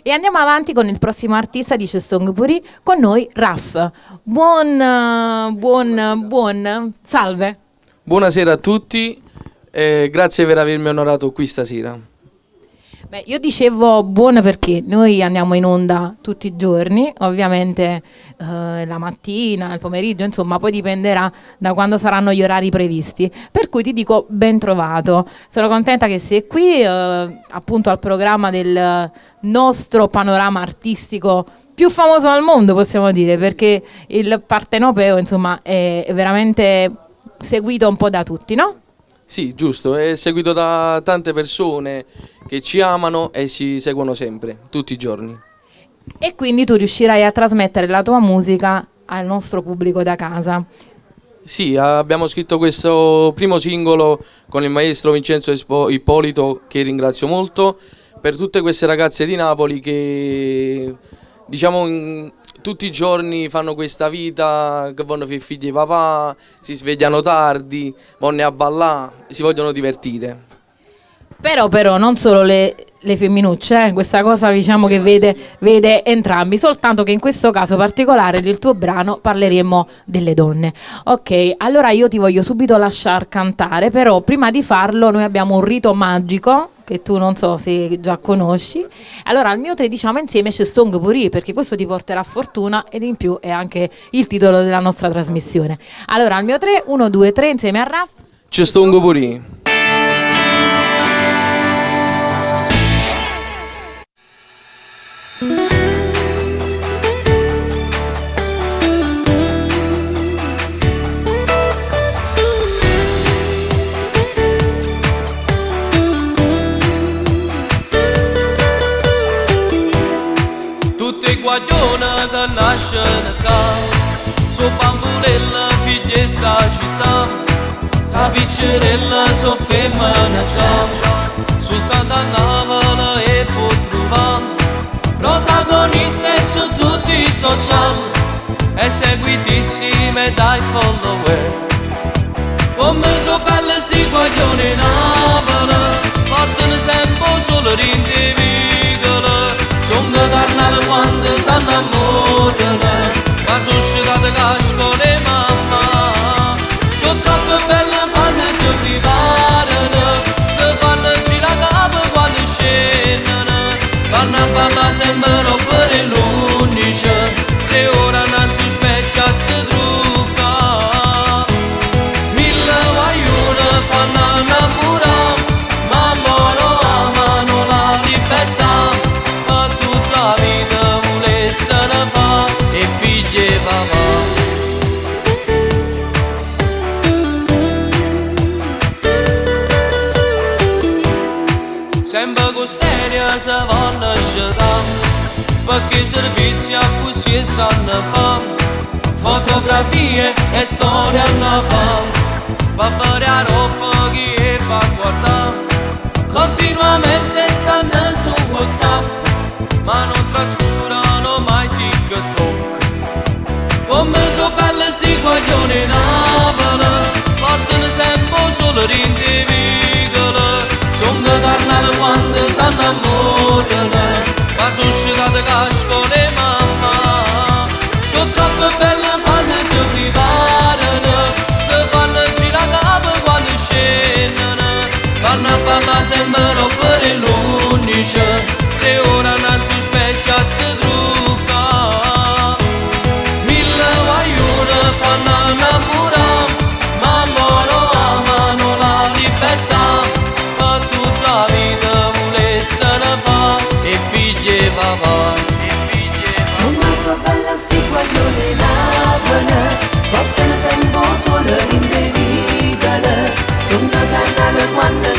E andiamo avanti con il prossimo artista di Cestong Puri, con noi Raf. Salve. Buonasera a tutti, grazie per avermi onorato qui stasera. Beh, io dicevo buona perché noi andiamo in onda tutti i giorni, ovviamente la mattina, il pomeriggio, insomma, poi dipenderà da quando saranno gli orari previsti. Per cui ti dico ben trovato. Sono contenta che sei qui, appunto al programma del nostro panorama artistico più famoso al mondo, possiamo dire, perché il Partenopeo, insomma, è veramente seguito un po' da tutti, no? Sì, giusto, è seguito da tante persone che ci amano e ci seguono sempre, tutti i giorni. E quindi tu riuscirai a trasmettere la tua musica al nostro pubblico da casa. Sì, abbiamo scritto questo primo singolo con il maestro Vincenzo Ippolito, che ringrazio molto, per tutte queste ragazze di Napoli che, diciamo, tutti i giorni fanno questa vita, che vogliono fare figli di papà, si svegliano tardi, vanno a ballare, si vogliono divertire. Però non solo le femminucce, questa cosa diciamo che vede entrambi, soltanto che in questo caso particolare del tuo brano parleremo delle donne. Ok, allora io ti voglio subito lasciar cantare, però prima di farlo noi abbiamo un rito magico che tu non so se già conosci. Allora al mio 3 diciamo insieme Cestong Puri, perché questo ti porterà fortuna ed in più è anche il titolo della nostra trasmissione. Allora al mio 3, 1, 2, 3 insieme a Raf. Cestong Puri. Tutte guaglione che nascono qua, su bamburella figlie sta città, la piccerella so femmina già, soltanto a Napoli e può trovare, protagoniste su tutti i social, e seguitissime dai follower. Come so belle sti guaglioni Napoli, portano sempre solo rinde vigole. Sono carnale quando si innamorano, ma sono scitate cascole mamma. Sono troppo belle quando si riparano, che fanno girare capo quando scendono. Vanno a ballare sempre per l'11, 3 ore innanzi specchio si trucca. Mille guaglione fanno innamorare, ma loro amano la libertà. La vita volesse ne fa e figlie papà. Sempre con steria si vanno a scegliere, perché servizi a così sanno fa, fotografie e storie hanno fa, per a roba che va a guardare, continuamente stanno su WhatsApp, ma non trascurano mai TikTok. Come so belle sti guaglioni Napoli, portano sempre solo rinde vigole. Sono carnale quando si innamorano, ma sono scitate cascole mamma. Sono troppo belle quando si riparano, che fanno girare capo quando scendono. Vanno a ballare sempre per l'11, 3 ore innanzi specchio si trucca. Mille guaglione fanno innamorare, ma loro amano la libertà. Per tutta la vita volesse ne fa e figlie papà. Come so bella sti guaglioni Napoli, portano sempre solo in vigole. Sono carnale quando